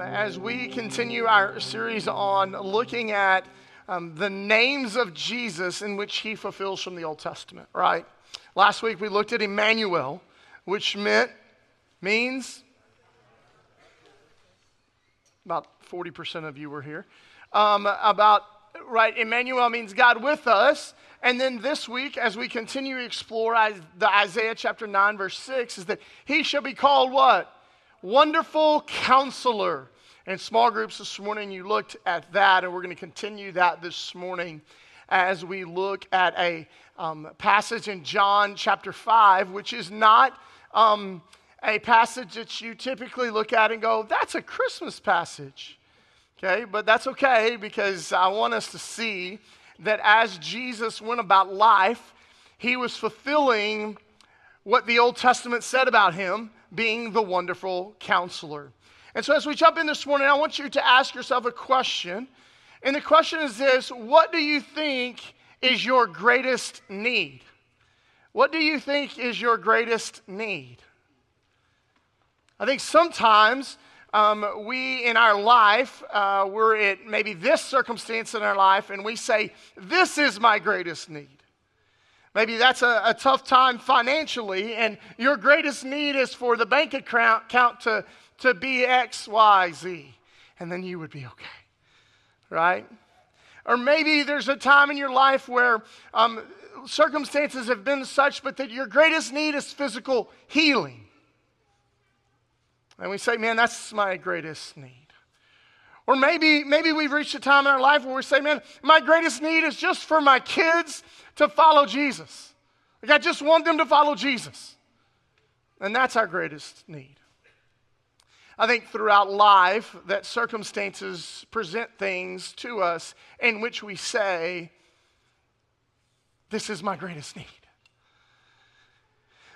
as we continue our series on looking at the names of Jesus in which he fulfills from the Old Testament, right? Last week we looked at Emmanuel, which means, about 40% of you were here, Emmanuel means God with us. And then this week, as we continue to explore the Isaiah chapter 9, verse 6, is that he shall be called what? Wonderful Counselor. In small groups this morning, you looked at that, and we're going to continue that this morning as we look at a passage in John chapter 5, which is not a passage that you typically look at and go, that's a Christmas passage. Okay, but that's okay, because I want us to see that as Jesus went about life, he was fulfilling what the Old Testament said about him, being the wonderful counselor. And so as we jump in this morning, I want you to ask yourself a question. And the question is this: what do you think is your greatest need? What do you think is your greatest need? I think sometimes we in our life, we're at maybe this circumstance in our life, and we say, this is my greatest need. Maybe that's a tough time financially, and your greatest need is for the bank account to be X, Y, Z, and then you would be okay, right? Or maybe there's a time in your life where circumstances have been such, but that your greatest need is physical healing. And we say, man, that's my greatest need. Or maybe we've reached a time in our life where we say, man, my greatest need is just for my kids to follow Jesus. Like, I just want them to follow Jesus. And that's our greatest need. I think throughout life that circumstances present things to us in which we say, this is my greatest need.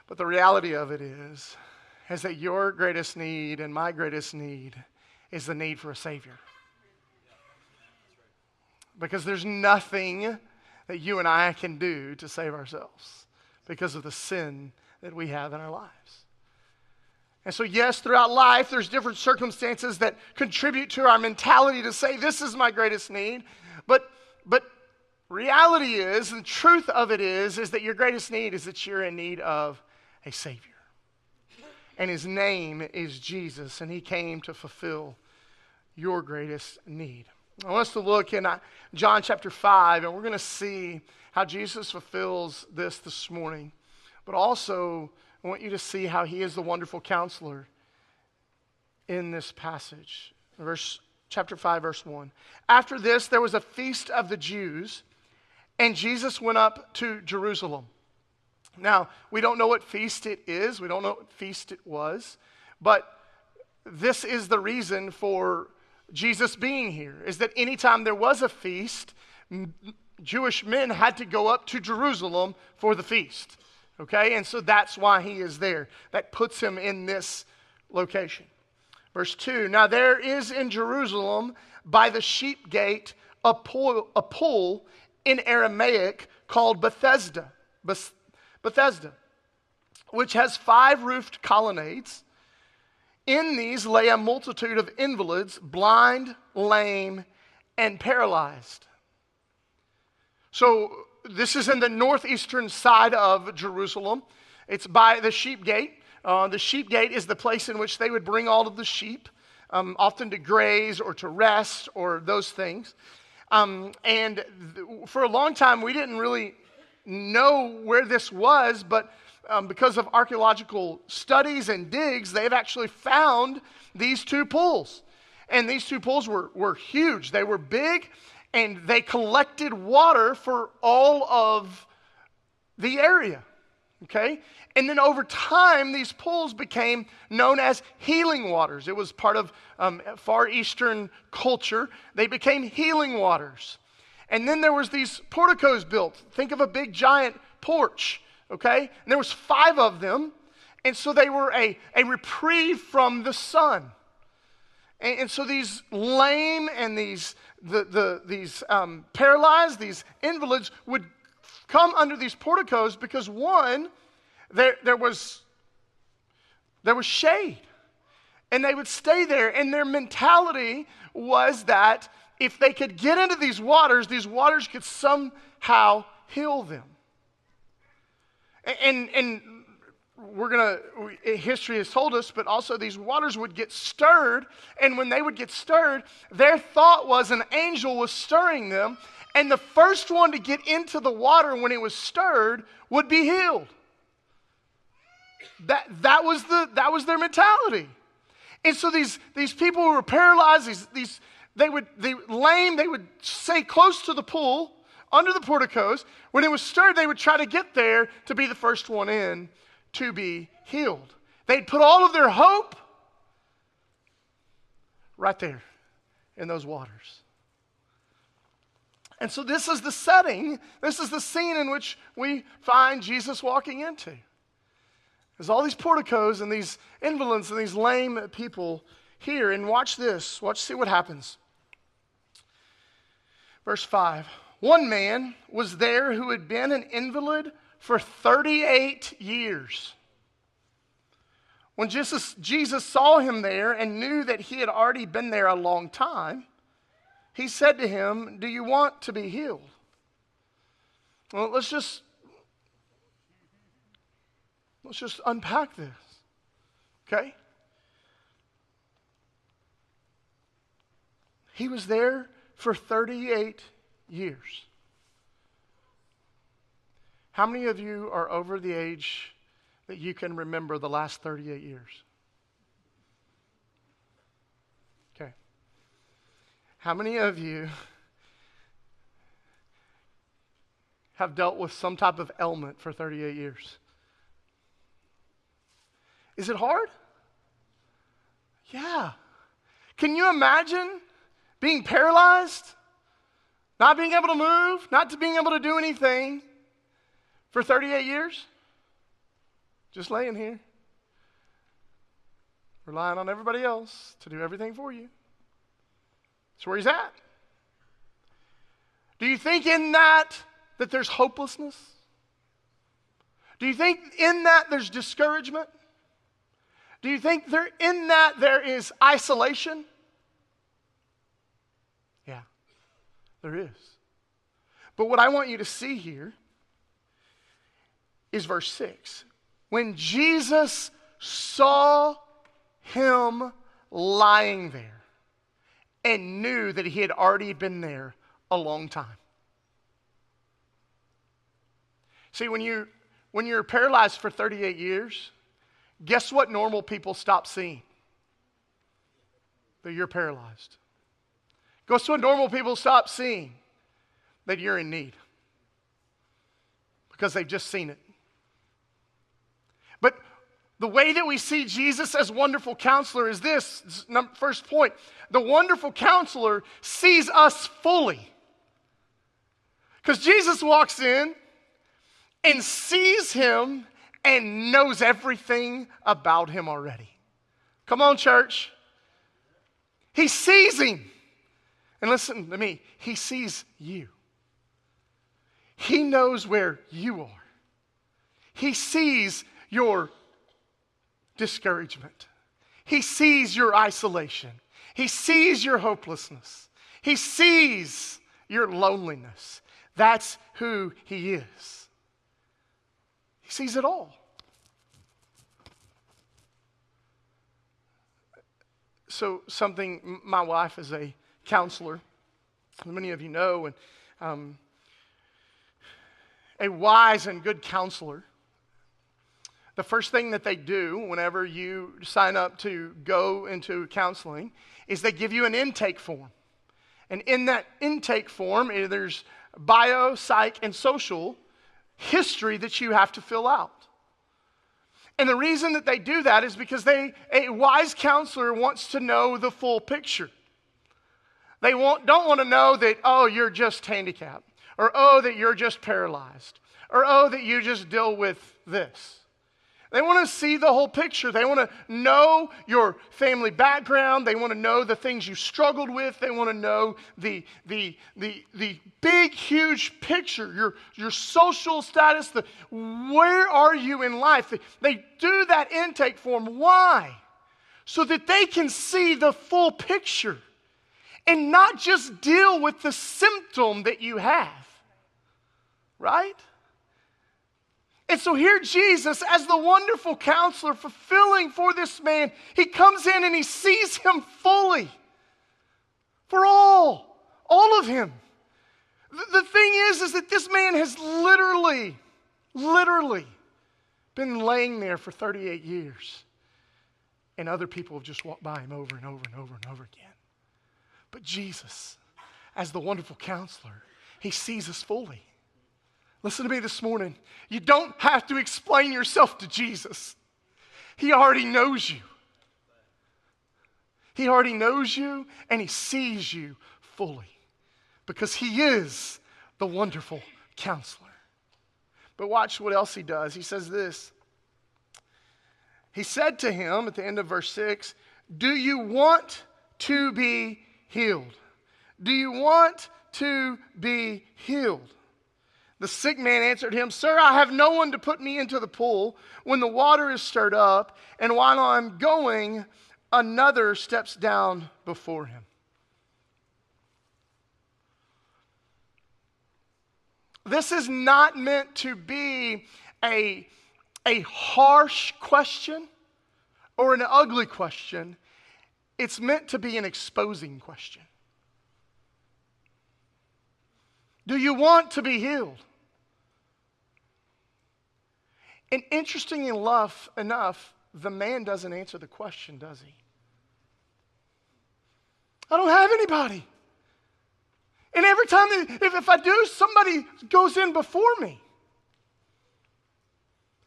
But the reality of it is that your greatest need and my greatest need is the need for a Savior. Because there's nothing that you and I can do to save ourselves because of the sin that we have in our lives. And so yes, throughout life, there's different circumstances that contribute to our mentality to say, this is my greatest need. But reality is, and the truth of it is that your greatest need is that you're in need of a Savior. And his name is Jesus, and he came to fulfill your greatest need. I want us to look in John chapter 5, and we're going to see how Jesus fulfills this morning. But also, I want you to see how he is the wonderful counselor in this passage. Chapter 5, verse 1. After this, there was a feast of the Jews, and Jesus went up to Jerusalem. Now, we don't know what feast it is. We don't know what feast it was. But this is the reason for Jesus being here, is that anytime there was a feast, Jewish men had to go up to Jerusalem for the feast. Okay? And so that's why he is there. That puts him in this location. Verse 2, now there is in Jerusalem by the sheep gate a pool in Aramaic called Bethesda, which has 5 roofed colonnades. In these lay a multitude of invalids, blind, lame, and paralyzed. So this is in the northeastern side of Jerusalem. It's by the sheep gate. The sheep gate is the place in which they would bring all of the sheep, often to graze or to rest or those things. For a long time, we didn't really know where this was, but because of archaeological studies and digs, they've actually found these 2 pools. And these 2 pools were huge. They were big, and they collected water for all of the area. Okay? And then over time, these pools became known as healing waters. It was part of Far Eastern culture. They became healing waters. And then there was these porticos built. Think of a big giant porch, okay? And there was 5 of them, and so they were a reprieve from the sun. And so these lame and these paralyzed, these invalids would come under these porticos because one, there was shade. And they would stay there, and their mentality was that if they could get into these waters could somehow heal them. And history has told us, but also these waters would get stirred, and when they would get stirred, their thought was an angel was stirring them, and the first one to get into the water when it was stirred would be healed. That was their mentality. And so these people who were paralyzed, they would stay close to the pool, under the porticos. When it was stirred, they would try to get there to be the first one in to be healed. They'd put all of their hope right there in those waters. And so this is the setting, this is the scene in which we find Jesus walking into. There's all these porticos and these invalids and these lame people here. And watch this. See what happens. Verse 5. One man was there who had been an invalid for 38 years. When Jesus saw him there and knew that he had already been there a long time, he said to him, "Do you want to be healed?" Well, let's just unpack this, okay? He was there for 38 years. How many of you are over the age that you can remember the last 38 years? Okay. How many of you have dealt with some type of ailment for 38 years? Is it hard? Yeah. Can you imagine being paralyzed, not being able to move, not being able to do anything for 38 years? Just laying here, relying on everybody else to do everything for you. That's where he's at. Do you think in that there's hopelessness? Do you think in that there's discouragement? Do you think in that there is isolation? Yeah, there is. But what I want you to see here is verse 6. When Jesus saw him lying there and knew that he had already been there a long time. See, when you're paralyzed for 38 years, guess what normal people stop seeing? That you're paralyzed. Guess what normal people stop seeing? That you're in need. Because they've just seen it. But the way that we see Jesus as wonderful counselor is this. First point. The wonderful counselor sees us fully. Because Jesus walks in and sees him and knows everything about him already. Come on, church. He sees him. And listen to me, he sees you. He knows where you are. He sees your discouragement. He sees your isolation. He sees your hopelessness. He sees your loneliness. That's who he is. He sees it all. So my wife is a counselor, many of you know, and a wise and good counselor, the first thing that they do whenever you sign up to go into counseling is they give you an intake form. And in that intake form, there's bio, psych, and social history that you have to fill out. And the reason that they do that is because a wise counselor wants to know the full picture. They don't want to know that, oh, you're just handicapped, or oh, that you're just paralyzed, or oh, that you just deal with this. They want to see the whole picture. They want to know your family background. They want to know the things you struggled with. They want to know the big, huge picture, your social status, where are you in life. They do that intake form. Why? so that they can see the full picture and not just deal with the symptom that you have. Right? And so here Jesus, as the wonderful counselor, fulfilling for this man, he comes in and he sees him fully. For all of him. The thing is that this man has literally been laying there for 38 years. And other people have just walked by him over and over and over and over again. But Jesus, as the wonderful counselor, he sees us fully. Listen to me this morning. You don't have to explain yourself to Jesus. He already knows you. He already knows you and he sees you fully because he is the wonderful counselor. But watch what else he does. He says this. He said to him at the end of verse 6, "Do you want to be healed? Do you want to be healed?" The sick man answered him, "Sir, I have no one to put me into the pool when the water is stirred up, and while I'm going, another steps down before him." This is not meant to be a harsh question or an ugly question. It's meant to be an exposing question. Do you want to be healed? And interestingly enough, the man doesn't answer the question, does he? I don't have anybody. And every time, if I do, somebody goes in before me.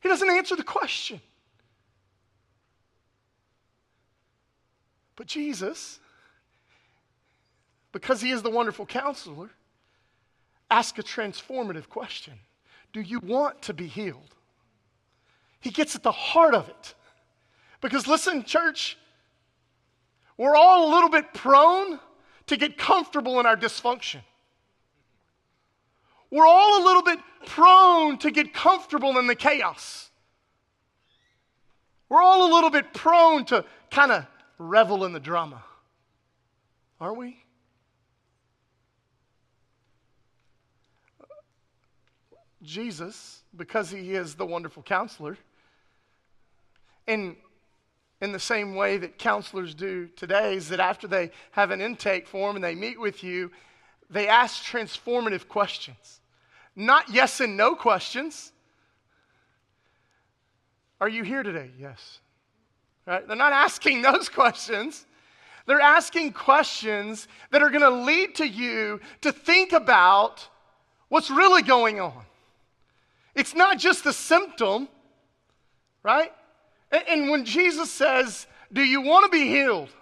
He doesn't answer the question. But Jesus, because he is the wonderful counselor, asks a transformative question. Do you want to be healed? He gets at the heart of it. Because listen, church, we're all a little bit prone to get comfortable in our dysfunction. We're all a little bit prone to get comfortable in the chaos. We're all a little bit prone to kind of revel in the drama. Aren't we? Jesus, because he is the wonderful counselor, and in the same way that counselors do today, is that after they have an intake form and they meet with you, they ask transformative questions. Not yes and no questions. Are you here today? Yes. Right? They're not asking those questions. They're asking questions that are going to lead to you to think about what's really going on. It's not just the symptom, right? And when Jesus says, "Do you want to be healed?"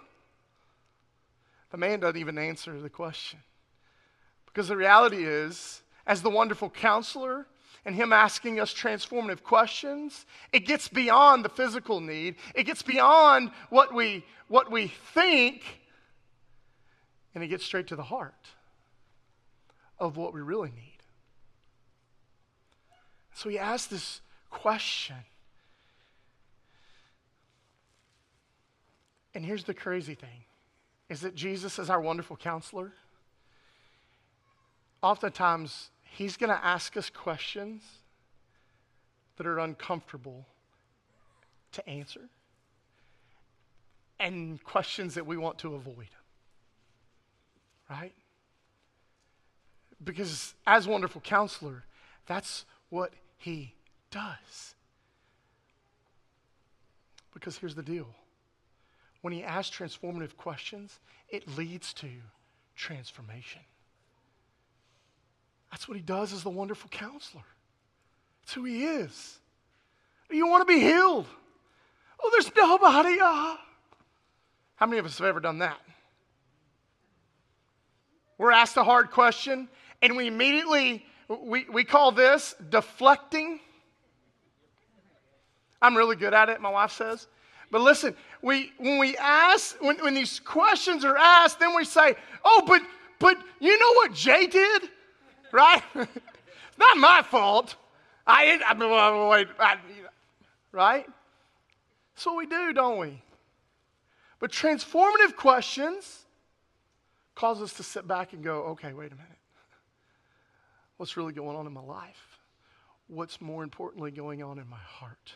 the man doesn't even answer the question. Because the reality is, as the wonderful counselor and him asking us transformative questions, it gets beyond the physical need. It gets beyond what we think, and it gets straight to the heart of what we really need. So he asks this question. And here's the crazy thing, is that Jesus is our wonderful counselor. Oftentimes, he's going to ask us questions that are uncomfortable to answer and questions that we want to avoid. Right? Because as wonderful counselor, that's what he does. Because here's the deal. When he asks transformative questions, it leads to transformation. That's what he does as the wonderful counselor. That's who he is. Do you want to be healed? Oh, there's nobody. How many of us have ever done that? We're asked a hard question, and we immediately, we call this deflecting. I'm really good at it, my wife says. But listen, when these questions are asked, then we say, "Oh, but you know what Jay did?" Right? It's not my fault. Right? That's what we do, don't we? But transformative questions cause us to sit back and go, okay, wait a minute. What's really going on in my life? What's more importantly going on in my heart?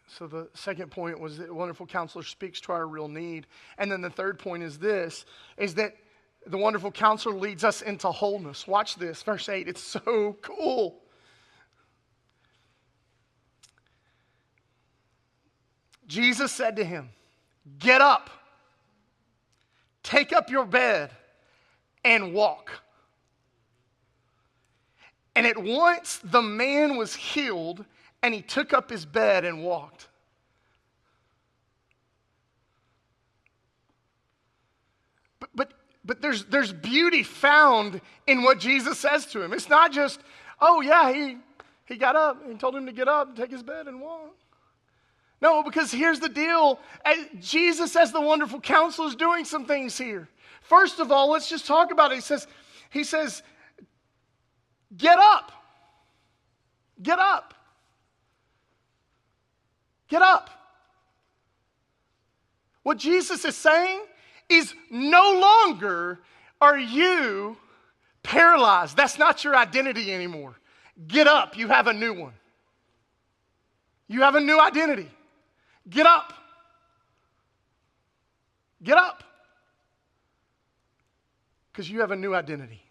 So the second point was that wonderful counselor speaks to our real need. And then the third point is this, is that the wonderful counselor leads us into wholeness. Watch this, verse 8. It's so cool. Jesus said to him, "Get up, take up your bed, and walk." And at once the man was healed, and he took up his bed and walked. But there's beauty found in what Jesus says to him. It's not just, oh yeah, he got up and told him to get up and take his bed and walk. No, because here's the deal. Jesus, as the wonderful counselor, is doing some things here. First of all, let's just talk about it. He says, get up. Get up. Get up. What Jesus is saying is no longer are you paralyzed. That's not your identity anymore. Get up. You have a new one. You have a new identity. Get up. Get up. Because you have a new identity.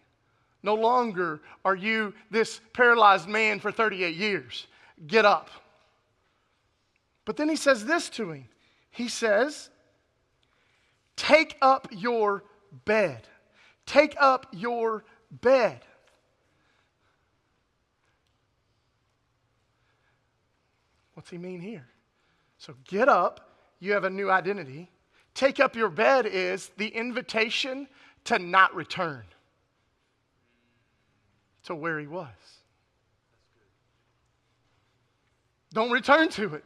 No longer are you this paralyzed man for 38 years. Get up. But then he says this to him. He says, take up your bed. Take up your bed. What's he mean here? So get up, you have a new identity. Take up your bed is the invitation to not return to where he was. Don't return to it.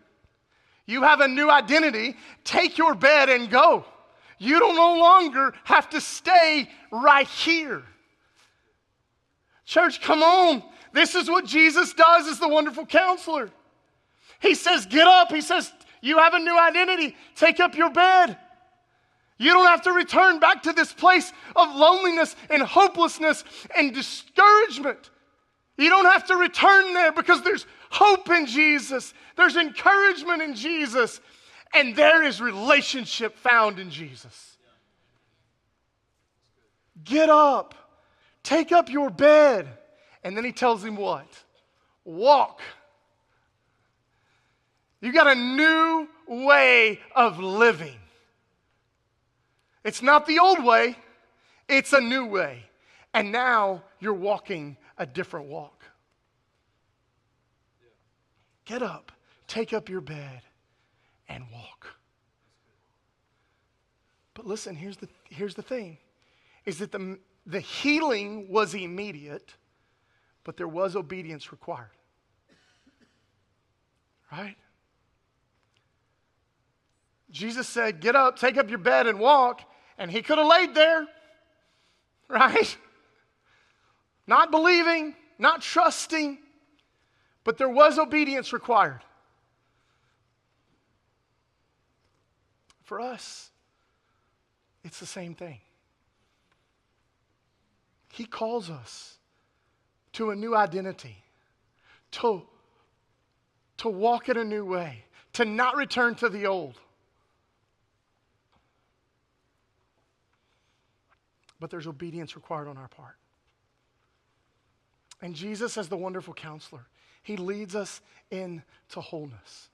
You have a new identity. Take your bed and go. You don't no longer have to stay right here. Church, come on. This is what Jesus does as the wonderful counselor. He says, get up. He says, you have a new identity. Take up your bed. You don't have to return back to this place of loneliness and hopelessness and discouragement. You don't have to return there because there's hope in Jesus. There's encouragement in Jesus. And there is relationship found in Jesus. Get up. Take up your bed. And then he tells him what? Walk. You got a new way of living. It's not the old way. It's a new way. And now you're walking a different walk. Get up. Take up your bed. And walk. But listen, here's the thing, is that the healing was immediate, but there was obedience required. Right? Jesus said, get up, take up your bed and walk, and he could have laid there, right? Not believing, not trusting, but there was obedience required. For us, it's the same thing. He calls us to a new identity, to walk in a new way, to not return to the old. But there's obedience required on our part. And Jesus, as the wonderful counselor, he leads us into wholeness.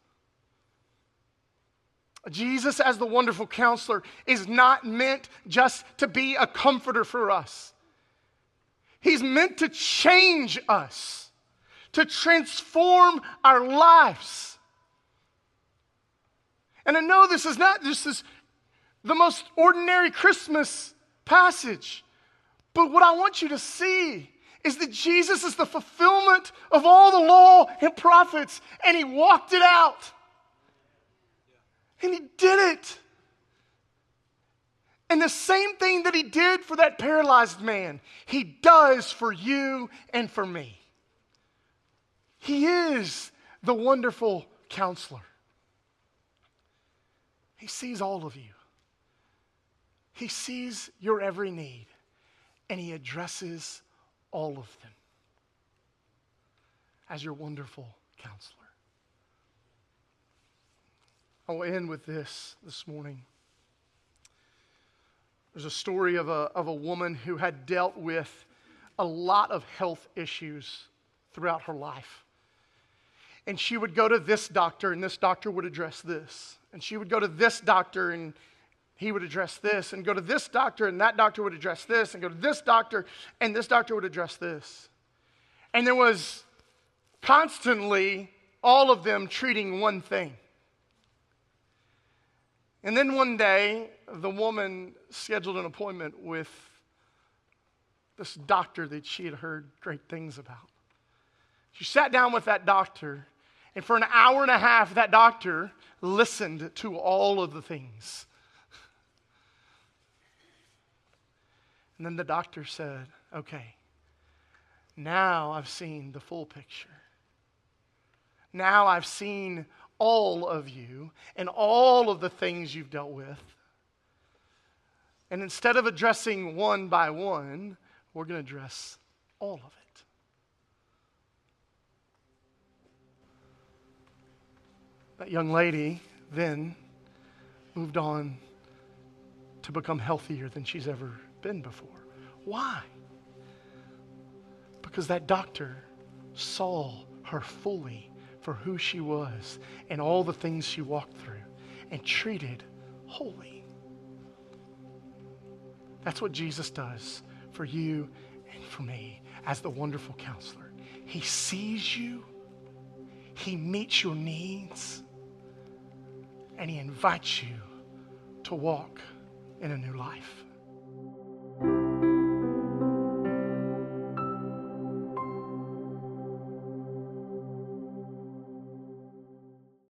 Jesus, as the wonderful counselor, is not meant just to be a comforter for us. He's meant to change us, to transform our lives. And I know this is not just the most ordinary Christmas passage, but what I want you to see is that Jesus is the fulfillment of all the law and prophets, and he walked it out. And he did it. And the same thing that he did for that paralyzed man, he does for you and for me. He is the wonderful counselor. He sees all of you. He sees your every need, and he addresses all of them as your wonderful counselor. I will end with this morning. There's a story of a woman who had dealt with a lot of health issues throughout her life. And she would go to this doctor, and this doctor would address this. And she would go to this doctor, and he would address this. And go to this doctor, and that doctor would address this. And go to this doctor, and this doctor would address this. And there was constantly all of them treating one thing. And then one day, the woman scheduled an appointment with this doctor that she had heard great things about. She sat down with that doctor, and for an hour and a half, that doctor listened to all of the things. And then the doctor said, okay, now I've seen the full picture. Now I've seen all of you and all of the things you've dealt with. And instead of addressing one by one, we're going to address all of it. That young lady then moved on to become healthier than she's ever been before. Why? Because that doctor saw her fully for who she was and all the things she walked through and treated wholly. That's what Jesus does for you and for me as the wonderful counselor. He sees you, he meets your needs, and he invites you to walk in a new life.